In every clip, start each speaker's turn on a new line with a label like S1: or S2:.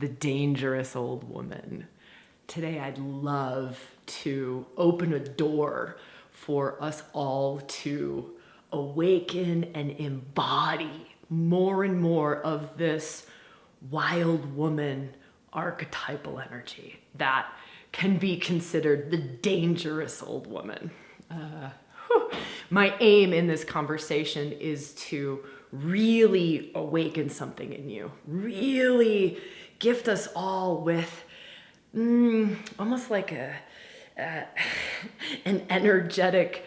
S1: the dangerous old woman. Today, I'd love to open a door for us all to awaken and embody more and more of this wild woman archetypal energy that can be considered the dangerous old woman. My aim in this conversation is to really awaken something in you, really gift us all with almost like an energetic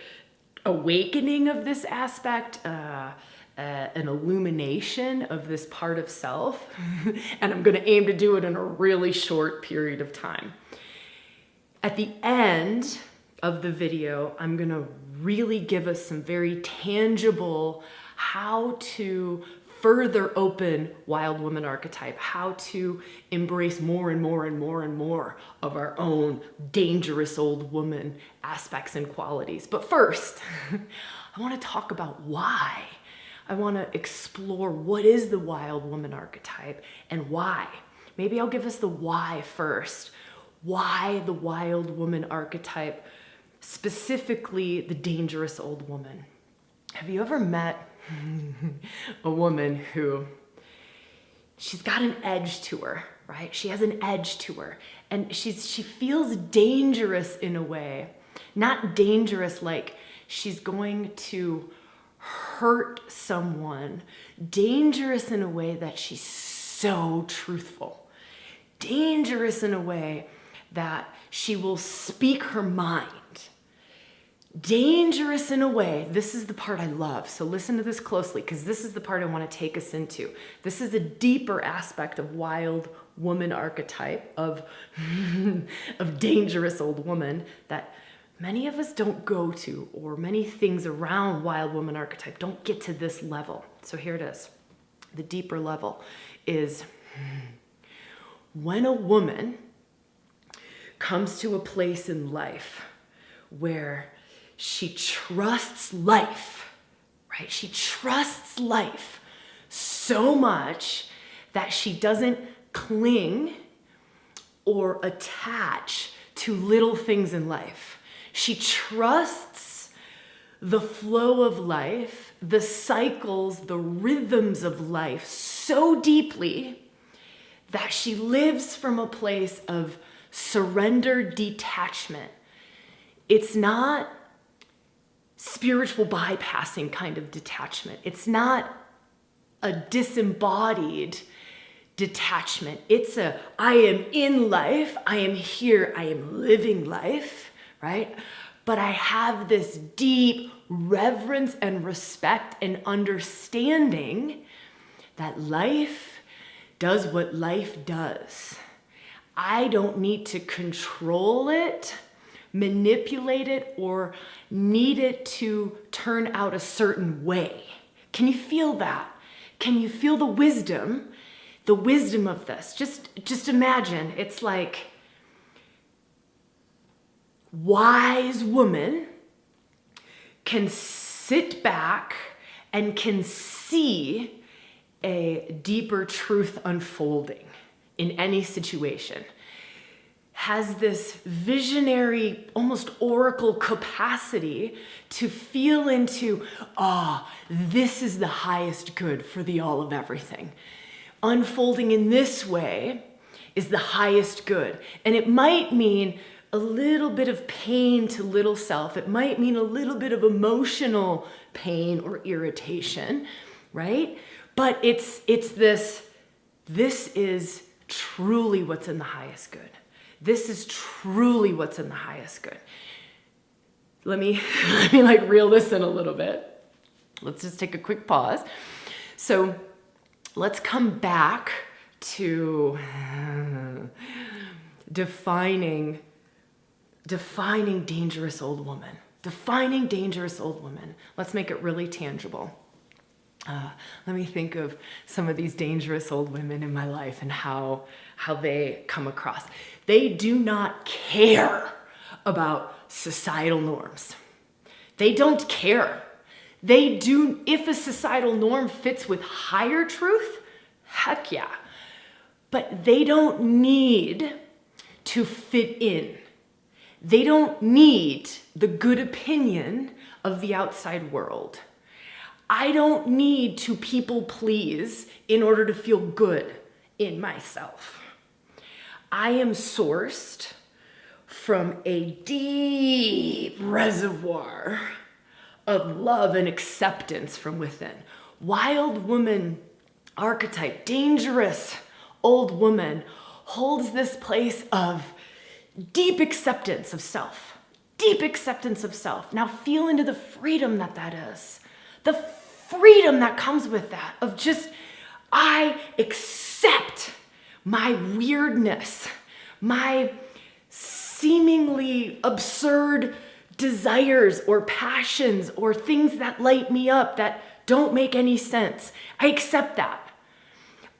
S1: awakening of this aspect, an illumination of this part of self. And I'm going to aim to do it in a really short period of time. At the end of the video, I'm going to really give us some very tangible how to further open wild woman archetype, how to embrace more and more and more and more of our own dangerous old woman aspects and qualities. But first, I want to talk about why. I want to explore what is the wild woman archetype and why. Maybe I'll give us the why first. Why the wild woman archetype, specifically the dangerous old woman. Have you ever met a woman who, she's got an edge to her, right? She has an edge to her, and she feels dangerous in a way, not dangerous like she's going to hurt someone, dangerous in a way that she's so truthful, dangerous in a way that she will speak her mind, dangerous in a way, this is the part I love, so listen to this closely because this is the part I want to take us into. This is a deeper aspect of wild woman archetype, of dangerous old woman that many of us don't go to, or many things around wild woman archetype don't get to this level. So here it is. The deeper level is when a woman comes to a place in life where she trusts life, right? She trusts life so much that she doesn't cling or attach to little things in life. She trusts the flow of life, the cycles, the rhythms of life so deeply that she lives from a place of surrendered detachment. It's not spiritual bypassing kind of detachment. It's not a disembodied detachment. It's a, I am in life, I am here, I am living life, right? But I have this deep reverence and respect and understanding that life does what life does. I don't need to control it, manipulate it, or need it to turn out a certain way. Can you feel that? Can you feel the wisdom of this? Just imagine, it's like wise woman can sit back and can see a deeper truth unfolding in any situation, has this visionary, almost oracle capacity to feel into, this is the highest good for the all of everything. Unfolding in this way is the highest good. And it might mean a little bit of pain to little self. It might mean a little bit of emotional pain or irritation, right? But it's this is truly what's in the highest good. This is truly what's in the highest good. Let me like reel this in a little bit. Let's just take a quick pause. So let's come back to defining dangerous old woman. Defining dangerous old woman. Let's make it really tangible. Let me think of some of these dangerous old women in my life and how they come across. They do not care about societal norms. They don't care. They do, if a societal norm fits with higher truth, heck yeah. but they don't need to fit in. They don't need the good opinion of the outside world. I don't need to people please in order to feel good in myself. I am sourced from a deep reservoir of love and acceptance from within. Wild woman archetype, dangerous old woman, holds this place of deep acceptance of self. Deep acceptance of self. Now feel into the freedom that is. The freedom that comes with that of just, I accept my weirdness, my seemingly absurd desires or passions or things that light me up that don't make any sense. I accept that.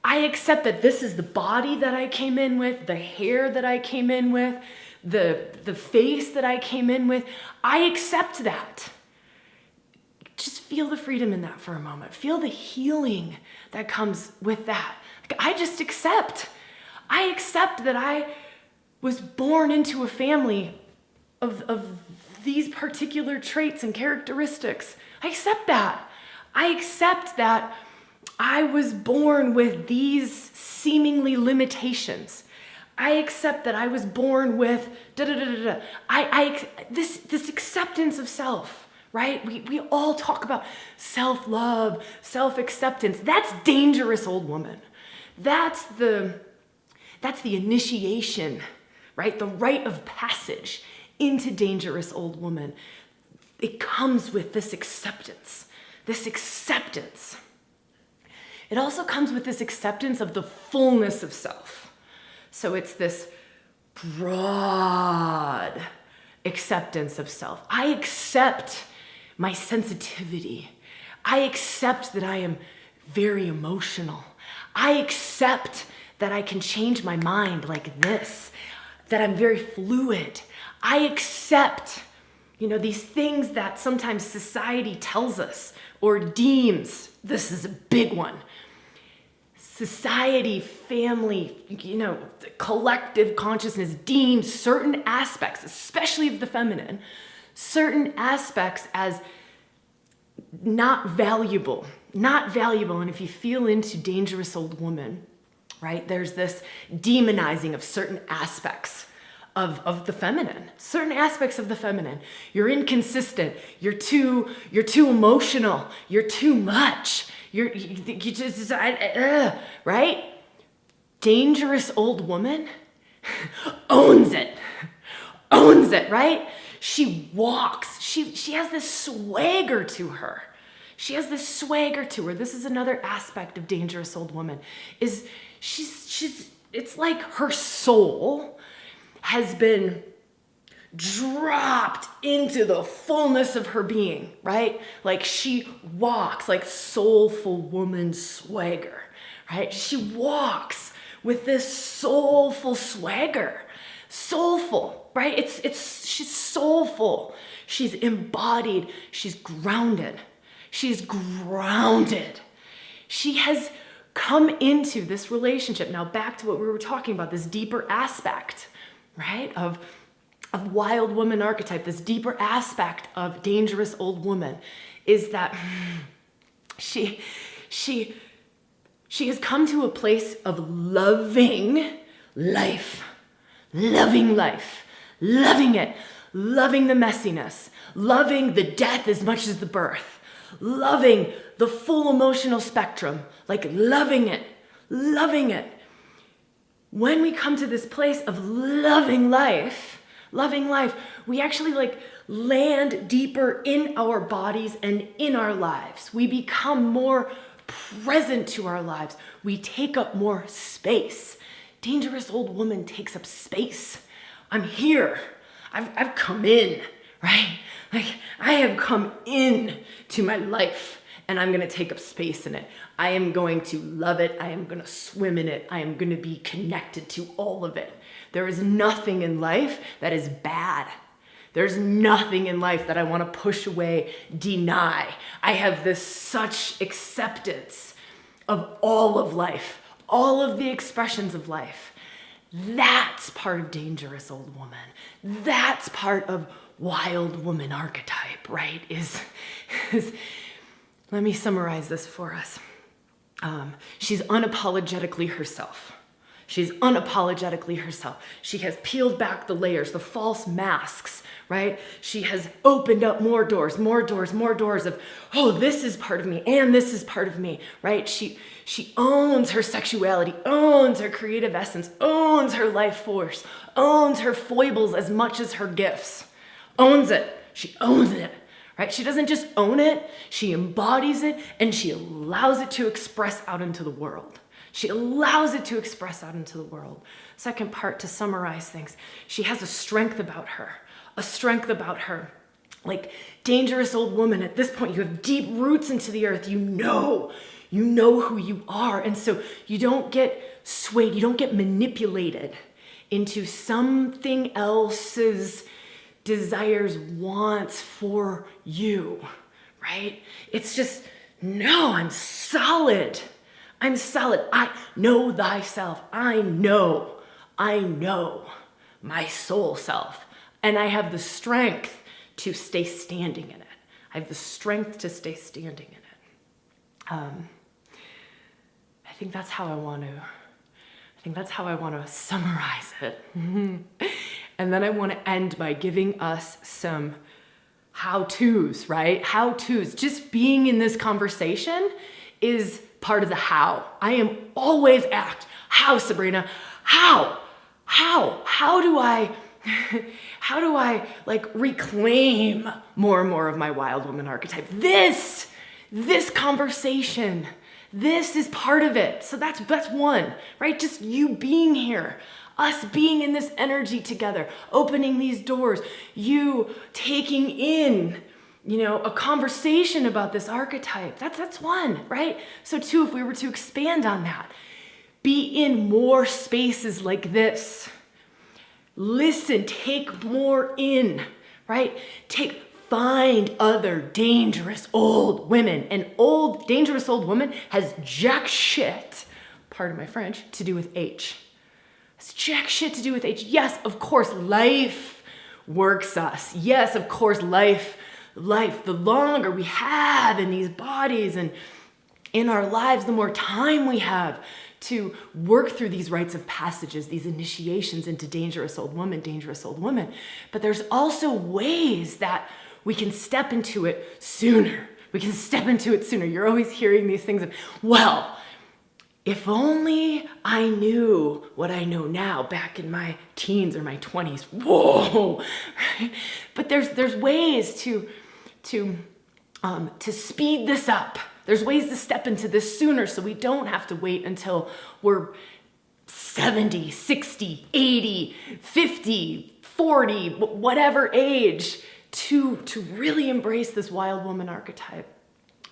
S1: I accept that this is the body that I came in with, the hair that I came in with, the face that I came in with. I accept that. Just feel the freedom in that for a moment. Feel the healing that comes with that. I just accept. I accept that I was born into a family of these particular traits and characteristics. I accept that. I accept that I was born with these seemingly limitations. I accept that I was born with this acceptance of self, right? We all talk about self-love, self-acceptance. That's dangerous old woman. That's the initiation, right? The rite of passage into dangerous old woman. It comes with this acceptance. This acceptance. It also comes with this acceptance of the fullness of self. So it's this broad acceptance of self. I accept my sensitivity. I accept that I am very emotional. I accept that I can change my mind like this, that I'm very fluid. I accept, these things that sometimes society tells us or deems. This is a big one. Society, family, the collective consciousness deems certain aspects, especially of the feminine, certain aspects as not valuable. And if you feel into dangerous old woman, right, there's this demonizing of certain aspects of the feminine, certain aspects of the feminine. You're inconsistent. You're too emotional. You're too much. You just, right? Dangerous old woman owns it, right? She walks. She has this swagger to her. This is another aspect of dangerous old woman, is it's like her soul has been dropped into the fullness of her being, right? Like she walks like soulful woman swagger, right? She walks with this soulful swagger. Soulful, right? She's soulful. She's embodied. She's grounded. She has come into this relationship. Now back to what we were talking about, this deeper aspect, right? Of wild woman archetype, this deeper aspect of dangerous old woman is that she has come to a place of loving life, loving it, loving the messiness, loving the death as much as the birth, loving the full emotional spectrum, like loving it. When we come to this place of loving life, we actually land deeper in our bodies and in our lives. We become more present to our lives. We take up more space. Dangerous old woman takes up space. I'm here. I've come in, right? I have come in to my life and I'm going to take up space in it. I am going to love it. I am going to swim in it. I am going to be connected to all of it. There is nothing in life that is bad. There's nothing in life that I want to push away, deny. I have this such acceptance of all of life, all of the expressions of life. That's part of dangerous old woman. That's part of wild woman archetype, right? Is let me summarize this for us. She's unapologetically herself. She's unapologetically herself. She has peeled back the layers, the false masks, right? She has opened up more doors of, oh, this is part of me and this is part of me, right? She owns her sexuality, owns her creative essence, owns her life force, owns her foibles as much as her gifts. Owns it. She owns it, right? She doesn't just own it, she embodies it and she allows it to express out into the world. She allows it to express out into the world. Second part, to summarize things. She has a strength about her. Like dangerous old woman, at this point, you have deep roots into the earth. You know who you are. And so you don't get swayed, you don't get manipulated into something else's desires, wants for you, right? It's just, no, I'm solid. I know thyself. I know my soul self. And I have the strength to stay standing in it. I think that's how I want to summarize it. And then I want to end by giving us some how-tos, right? How-tos. Just being in this conversation is part of the how. I am always asked, how, Sabrina? How do I like reclaim more and more of my wild woman archetype? This conversation, this is part of it. So that's one, right? Just you being here, us being in this energy together, opening these doors, you taking in, a conversation about this archetype. That's one, right? So two, if we were to expand on that, be in more spaces like this. Listen, take more in, right? Find other dangerous old women. An old, dangerous old woman has jack shit, pardon my French, to do with H. It's jack shit to do with H. Yes, of course, life works us. Yes, of course, life, the longer we have in these bodies and in our lives, the more time we have to work through these rites of passages, these initiations into dangerous old woman. But there's also ways that we can step into it sooner. You're always hearing these things of, well, if only I knew what I know now back in my teens or my 20s. Whoa! But there's ways to speed this up. There's ways to step into this sooner so we don't have to wait until we're 70, 60, 80, 50, 40, whatever age to really embrace this wild woman archetype.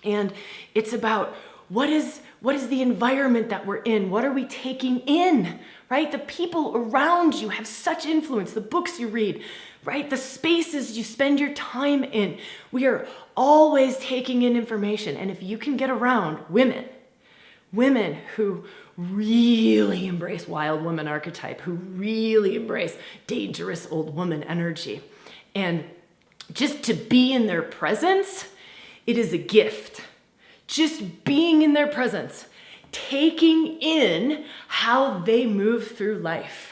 S1: And it's about what is the environment that we're in? What are we taking in, right? The people around you have such influence, the books you read, right? The spaces you spend your time in. We are always taking in information. And if you can get around women who really embrace wild woman archetype, who really embrace dangerous old woman energy, and just to be in their presence, it is a gift. Just being in their presence, taking in how they move through life,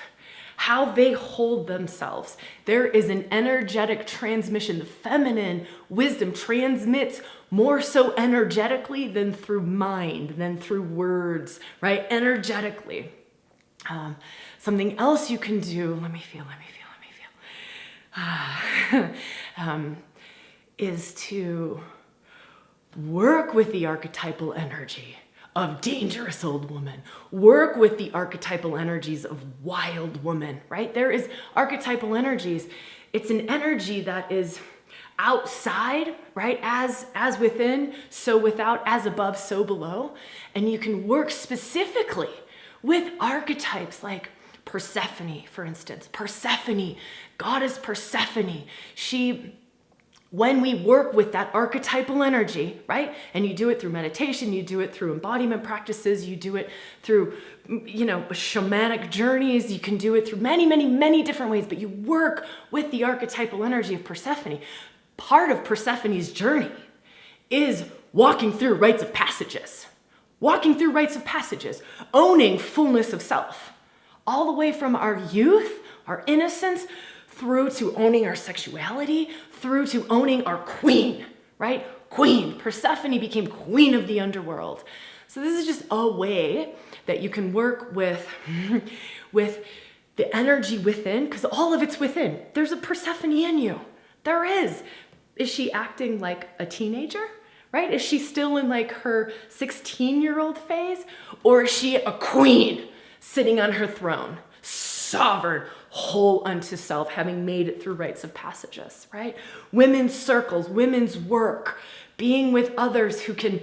S1: how they hold themselves. There is an energetic transmission. The feminine wisdom transmits more so energetically than through mind, than through words, right? Energetically. Something else you can do, let me feel, is to work with the archetypal energy of dangerous old woman. Work with the archetypal energies of wild woman, right? There is archetypal energies. It's an energy that is outside, right? As within, so without, as above, so below. And you can work specifically with archetypes like Persephone, for instance. Persephone, goddess Persephone. She when we work with that archetypal energy, right? And you do it through meditation, you do it through embodiment practices, you do it through, shamanic journeys, you can do it through many, many, many different ways, but you work with the archetypal energy of Persephone. Part of Persephone's journey is walking through rites of passages. Walking through rites of passages, owning fullness of self. All the way from our youth, our innocence, through to owning our sexuality, through to owning our queen, right? Queen. Persephone became queen of the underworld. So this is just a way that you can work with the energy within, because all of it's within. There's a Persephone in you. There is. Is she acting like a teenager? Right? Is she still in like her 16-year-old phase? Or is she a queen sitting on her throne, sovereign, whole unto self, having made it through rites of passages, right? Women's circles, women's work, being with others who can,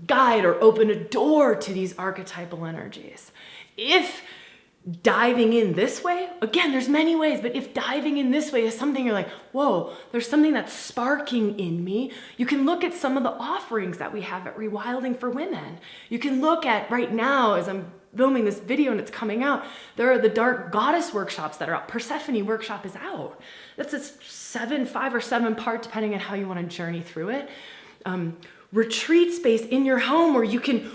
S1: guide or open a door to these archetypal energies. If diving in this way, again, there's many ways, but if diving in this way is something you're like, whoa, there's something that's sparking in me, you can look at some of the offerings that we have at ReWilding for women. You can look at right now, as I'm filming this video and it's coming out, there are the Dark Goddess workshops that are out. Persephone workshop is out. That's a 5 or 7 part, depending on how you want to journey through it. Retreat space in your home where you can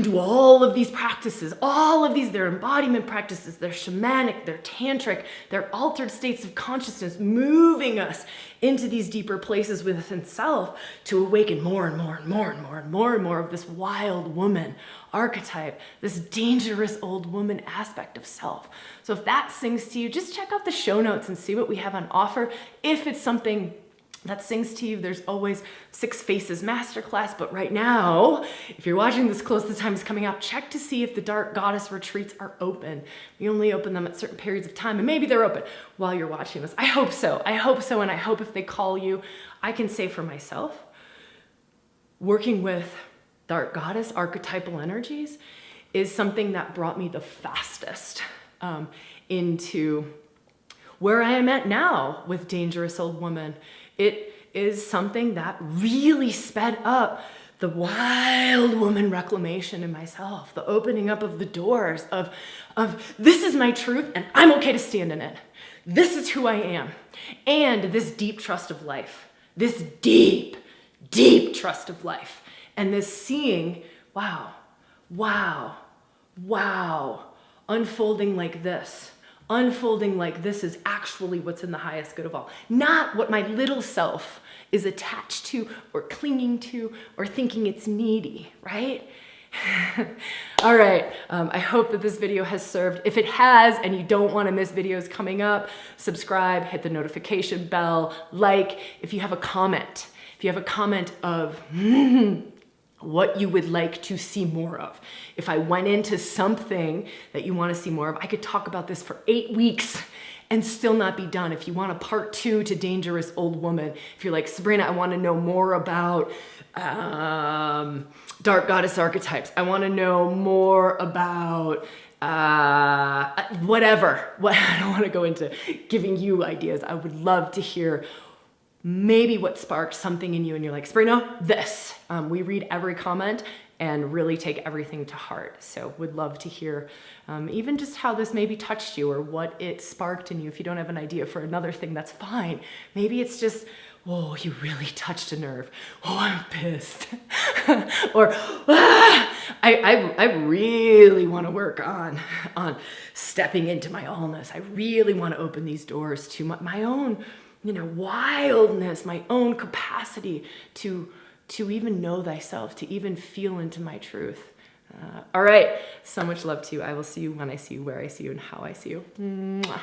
S1: do all of these practices, they're embodiment practices, they're shamanic, they're tantric, they're altered states of consciousness, moving us into these deeper places within self to awaken more and more and more and more and more and more of this wild woman archetype, this dangerous old woman aspect of self. So if that sings to you, just check out the show notes and see what we have on offer. If it's something that sings to you, there's always 6 Faces Masterclass, but right now, if you're watching this close to the time it's coming out, check to see if the Dark Goddess retreats are open. We only open them at certain periods of time, and maybe they're open while you're watching this. I hope so, and I hope if they call you, I can say for myself, working with Dark Goddess archetypal energies is something that brought me the fastest into where I am at now with Dangerous Old Woman. It is something that really sped up the wild woman reclamation in myself, the opening up of the doors of this is my truth and I'm okay to stand in it. This is who I am. And this deep trust of life, this deep, deep trust of life. And this seeing, wow, unfolding like this. Unfolding like this is actually what's in the highest good of all. Not what my little self is attached to or clinging to or thinking it's needy, right? All right, I hope that this video has served. If it has and you don't want to miss videos coming up, subscribe, hit the notification bell, like. If you have a comment of what you would like to see more of. If I went into something that you want to see more of, I could talk about this for 8 weeks and still not be done. If you want a part 2 to Dangerous Old Woman, if you're like, Sabrina, I want to know more about Dark Goddess archetypes. I want to know more about whatever. I don't want to go into giving you ideas. I would love to hear maybe what sparked something in you and you're like, Sabrina, this. We read every comment and really take everything to heart. So would love to hear even just how this maybe touched you or what it sparked in you. If you don't have an idea for another thing, that's fine. Maybe it's just, whoa, you really touched a nerve. Oh, I'm pissed. Or, I really want to work on stepping into my allness. I really want to open these doors to my own wildness, my own capacity to even know thyself, to even feel into my truth. All right, so much love to you. I will see you when I see you, where I see you, and how I see you. Mwah.